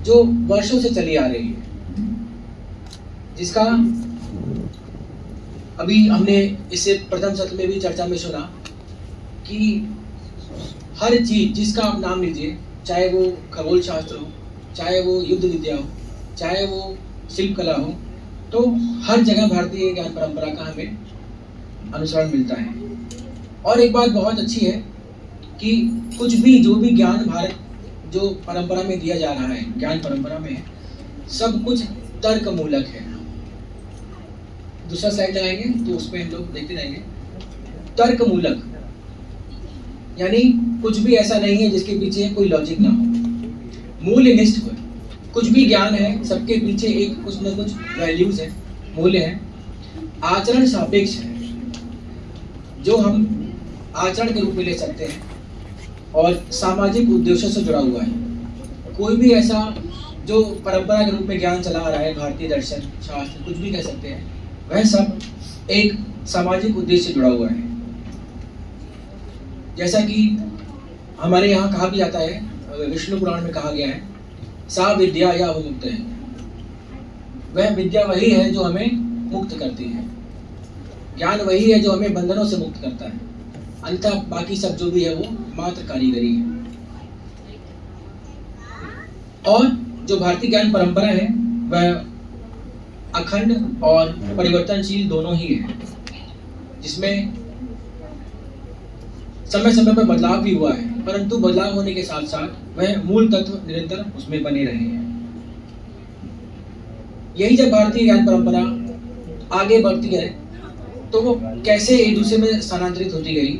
जो वर्षों से चली आ रही है, जिसका अभी हमने इससे प्रथम सत्र में भी चर्चा में सुना कि हर चीज जिसका आप नाम लीजिए, चाहे वो खगोल शास्त्र हो, चाहे वो युद्ध विद्या हो, चाहे वो शिल्प कला हो, तो हर जगह भारतीय ज्ञान परंपरा का हमें अनुसरण मिलता है। और एक बात बहुत अच्छी है कि कुछ भी जो भी ज्ञान भारत जो परंपरा में दिया जा रहा है, ज्ञान परंपरा में सब कुछ तर्क मूलक है। दूसरा स्लाइड लगाएंगे तो उसमें हम लोग देखते जाएंगे। तर्क मूलक यानी कुछ भी ऐसा नहीं है जिसके पीछे कोई लॉजिक ना हो। मूल्यनिष्ठ हो, कुछ भी ज्ञान है सबके पीछे एक कुछ न कुछ वैल्यूज है, मूल्य है। आचरण सापेक्ष है, जो हम आचरण के रूप में ले सकते हैं, और सामाजिक उद्देश्यों से जुड़ा हुआ है। कोई भी ऐसा जो परंपरा के रूप में ज्ञान चला आ रहा है, भारतीय दर्शन शास्त्र कुछ भी कह सकते हैं, वह सब एक सामाजिक उद्देश्य से जुड़ा हुआ है। जैसा कि हमारे यहाँ कहा भी जाता है, विष्णु पुराण में कहा गया है, सा विद्या या वो मुक्त है। वह विद्या वही है जो हमें मुक्त करती है, ज्ञान वही है जो हमें बंधनों से मुक्त करता है। अन्यथा बाकी सब जो भी है वो मात्र कारीगरी है। और जो भारतीय ज्ञान परंपरा है वह अखंड और परिवर्तनशील दोनों ही है, जिसमें समय समय पर बदलाव भी हुआ है, परंतु बदलाव होने के साथ साथ वह मूल तत्व निरंतर उसमें बने रहे हैं। यही जब भारतीय ज्ञान परंपरा आगे बढ़ती है तो वो कैसे एक दूसरे में स्थानांतरित होती गई,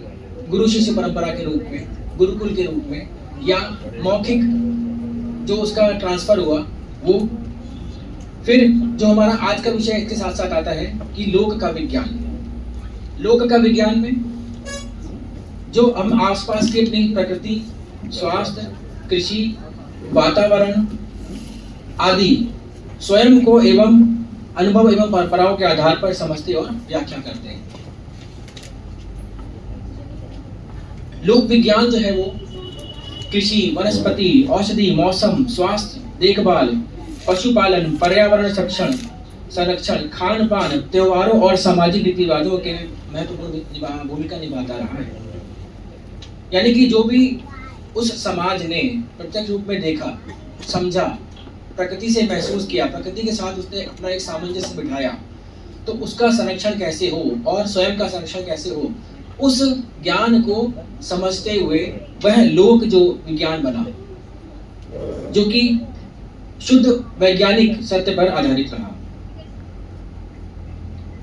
गुरु शिष्य परंपरा के रूप में, गुरुकुल के रूप में, या मौखिक जो उसका ट्रांसफर हुआ, वो फिर जो हमारा आज का विषय इसके साथ साथ आता है कि लोक का विज्ञान। लोक का विज्ञान में जो हम आसपास की अपनी प्रकृति, स्वास्थ्य, कृषि, वातावरण आदि स्वयं को एवं अनुभव एवं परंपराओं के आधार पर समझते और व्याख्या करते हैं। लोक विज्ञान जो है वो कृषि, वनस्पति, औषधि, मौसम, स्वास्थ्य देखभाल, पशुपालन, पर्यावरण संरक्षण, खान पान, त्योहारों और सामाजिक रीति रिवाजों के महत्वपूर्ण भूमिका निभाता रहा है। यानी कि जो भी उस समाज ने प्रत्यक्ष रूप में देखा, समझा, प्रकृति से महसूस किया, प्रकृति के साथ उसने अपना एक सामंजस्य बिठाया, तो उसका संरक्षण कैसे हो और स्वयं का संरक्षण कैसे हो, उस ज्ञान को समझते हुए वह लोक जो विज्ञान बना, जो कि शुद्ध वैज्ञानिक सत्य पर आधारित रहा।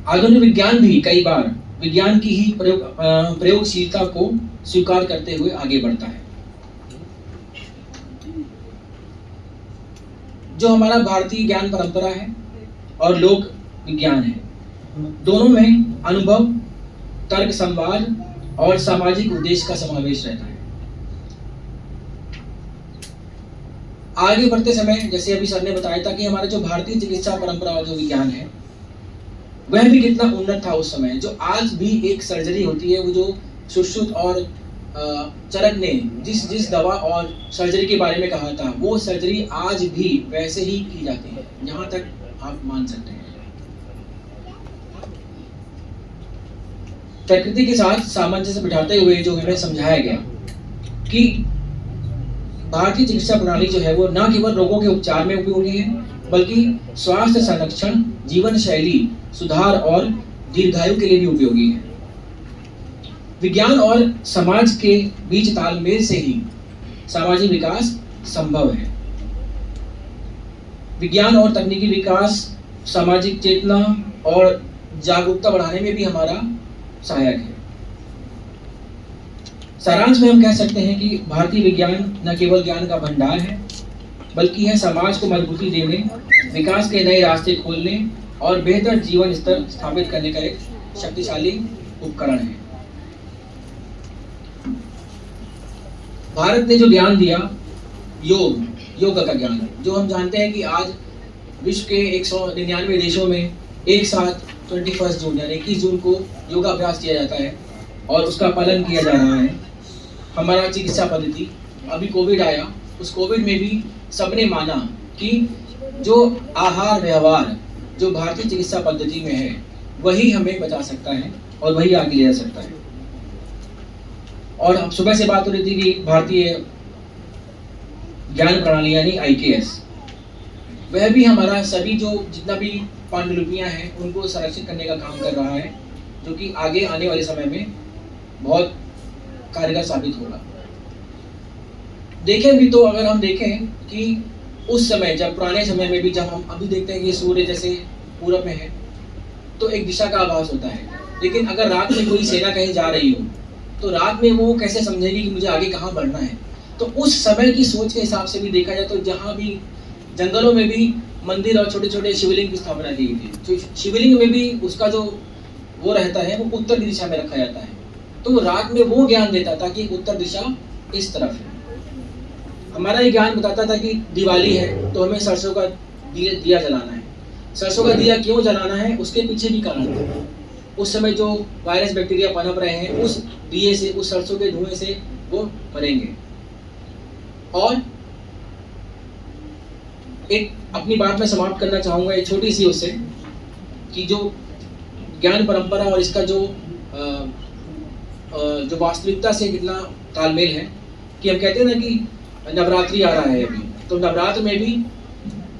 आधुनिक विज्ञान भी कई बार विज्ञान की ही प्रयोगशीलता को स्वीकार करते हुए आगे बढ़ता है। जो हमारा भारतीय ज्ञान परंपरा है और लोक विज्ञान है, दोनों में अनुभव, तर्क, संवाद और सामाजिक उद्देश्य का समावेश रहता है। आगे बढ़ते समय जैसे अभी सर ने बताया था कि हमारा जो भारतीय चिकित्सा परंपरा जो विज्ञान है वह भी कितना उन्नत था उस समय। जो आज भी एक सर्जरी होती है, वो जो सुश्रुत और चरक ने जिस दवा और सर्जरी के बारे में कहा था, वो सर्जरी आज भी वैसे ही की जाती है, यहाँ तक आप मान सकते हैं। प्रकृति के साथ सामंजस्य बिठाते हुए जो हमें समझाया गया कि भारतीय चिकित्सा प्रणाली जो है वो न केवल रोगों के उपचार में उपयोगी है, बल्कि स्वास्थ्य संरक्षण, जीवन शैली सुधार और दीर्घायु के लिए भी उपयोगी है। विज्ञान और समाज के बीच तालमेल से ही सामाजिक विकास संभव है। विज्ञान और तकनीकी विकास सामाजिक चेतना और जागरूकता बढ़ाने में भी हमारा सहायक है। सारांश में हम कह सकते हैं कि भारतीय विज्ञान न केवल ज्ञान का भंडार है, बल्कि यह समाज को मजबूती देने, विकास के नए रास्ते खोलने और बेहतर जीवन स्तर स्थापित करने का एक शक्तिशाली उपकरण है। भारत ने जो ज्ञान दिया, योग का ज्ञान, जो हम जानते हैं कि आज विश्व के 199 देशों में एक साथ 21 जून यानी 21 जून को योगाभ्यास किया जाता है और उसका पालन किया जा रहा है। हमारा चिकित्सा पद्धति, अभी कोविड आया, उस कोविड में भी सबने माना कि जो आहार व्यवहार जो भारतीय चिकित्सा पद्धति में है वही हमें बचा सकता है और वही आगे ले जा सकता है। और अब सुबह से बात हो रही थी कि भारतीय ज्ञान प्रणाली यानी IKS, वह भी हमारा सभी जो जितना भी पांडुलिपियां हैं उनको संरक्षित करने का काम कर रहा है, जो कि आगे आने वाले समय में बहुत कारगर साबित होगा। देखें भी तो अगर हम देखें कि उस समय जब पुराने समय में भी जब हम अभी देखते हैं कि सूर्य जैसे पूरब में है तो एक दिशा का आभास होता है, लेकिन अगर रात में कोई सेना कहीं जा रही हो तो रात में वो कैसे समझेगी कि मुझे आगे कहाँ बढ़ना है। तो उस समय की सोच के हिसाब से भी देखा जाए तो जहाँ भी जंगलों में भी मंदिर और छोटे छोटे शिवलिंग की स्थापना की गई थी, तो शिवलिंग में भी उसका जो वो रहता है वो उत्तर की दिशा में रखा जाता है। तो रात में वो ज्ञान देता था कि उत्तर दिशा इस तरफ है। हमारा ये ज्ञान बताता था कि दिवाली है तो हमें सरसों का दिया जलाना है। सरसों का दिया क्यों जलाना है उसके पीछे भी कारण है। उस समय जो वायरस बैक्टीरिया पनप रहे हैं उस दिए से, उस सरसों के धुएं से वो मरेंगे। और एक अपनी बात में समाप्त करना चाहूंगा एक छोटी सी उससे कि जो ज्ञान परंपरा और इसका जो वास्तविकता से कितना तालमेल है कि हम कहते हैं ना कि नवरात्रि आ रहा है अभी, तो नवरात्र में भी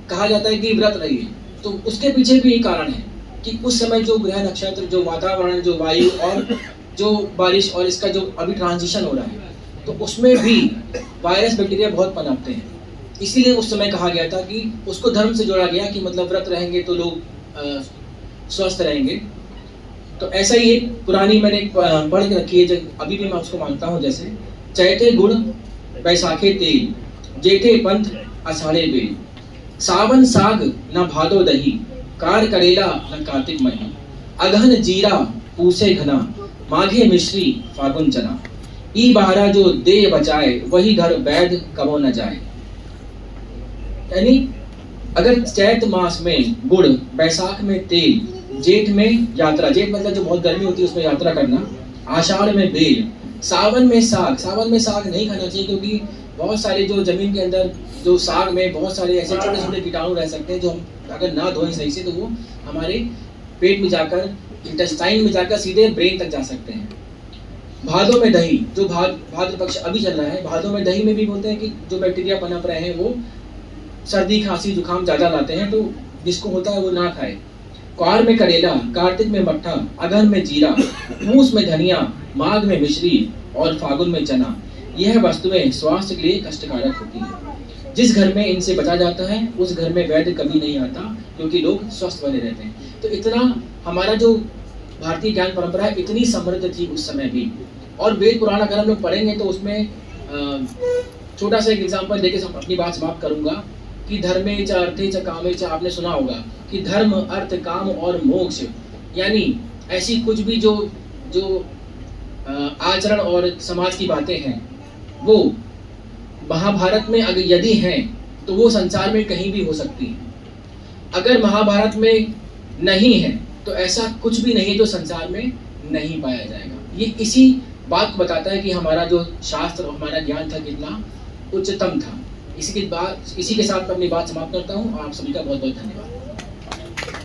कहा जाता है कि व्रत रहिए। तो उसके पीछे भी एक कारण है कि उस समय जो ग्रह नक्षत्र, जो वातावरण, जो वायु और जो बारिश और इसका जो अभी ट्रांजिशन हो रहा है तो उसमें भी वायरस बैक्टीरिया बहुत पनपते हैं। इसीलिए उस समय कहा गया था कि उसको धर्म से जोड़ा गया कि मतलब व्रत रहेंगे तो लोग स्वस्थ रहेंगे। तो ऐसा ही एक पुरानी मैंने पढ़ के रखी है जो अभी भी मैं उसको मानता हूँ, जैसे चैते गुड़ बैसाखे तेल, जेठे पंथ अषाढ़े बेल, सावन साग न भादो दही, कार करेला न कार्तिक मही, अगहन जीरा पूसे घना, माघे मिश्री फागुन चना, ई बहारा जो दे बचाए वही घर वैद कबो न जाए। यानी अगर चैत मास में गुड़, बैसाख में तेल, जेठ में यात्रा, जेठ मतलब जो बहुत गर्मी होती है उसमें यात्रा करना, आषाढ़ में बेल, सावन में साग। सावन में साग नहीं खाना चाहिए क्योंकि बहुत सारे जो जमीन के अंदर जो साग में बहुत सारे ऐसे छोटे छोटे कीटाणु रह सकते हैं जो हम अगर ना धोएं सही से तो वो हमारे पेट में जाकर, इंटेस्टाइन में जाकर सीधे ब्रेन तक जा सकते हैं। भादों में दही, जो भाद्र पक्ष अभी चल रहा है, भादों में दही में भी बोलते हैं कि जो बैक्टीरिया पनप रहे हैं वो सर्दी खांसी जुकाम ज्यादा लाते हैं, तो जिसको होता है वो ना खाए। क्वार में करेला, कार्तिक में मट्ठा, अगहन में जीरा, पूस में धनिया, माघ में मिश्री और फागुन में चना, यह वस्तुएं स्वास्थ्य के लिए कष्टकारक होती है। जिस घर में इनसे बचा जाता है उस घर में वैद्य कभी नहीं आता क्योंकि लोग स्वस्थ बने रहते हैं। तो इतना हमारा जो भारतीय ज्ञान परंपरा है इतनी समृद्ध थी उस समय भी। और वेद पुराण अगर हम लोग पढ़ेंगे तो उसमें छोटा सा एक एग्जाम्पल देके अपनी बात समाप्त करूंगा कि धर्मे च अर्थे च कामे च, आपने सुना होगा कि धर्म, अर्थ, काम और मोक्ष, यानी ऐसी कुछ भी जो आचरण और समाज की बातें हैं वो महाभारत में अगर यदि हैं तो वो संसार में कहीं भी हो सकती है। अगर महाभारत में नहीं है तो ऐसा कुछ भी नहीं जो संसार में नहीं पाया जाएगा। ये इसी बात को बताता है कि हमारा जो शास्त्र और हमारा ज्ञान था कितना उच्चतम था। इसी के साथ मैं अपनी बात समाप्त करता हूँ और आप सभी का बहुत बहुत धन्यवाद।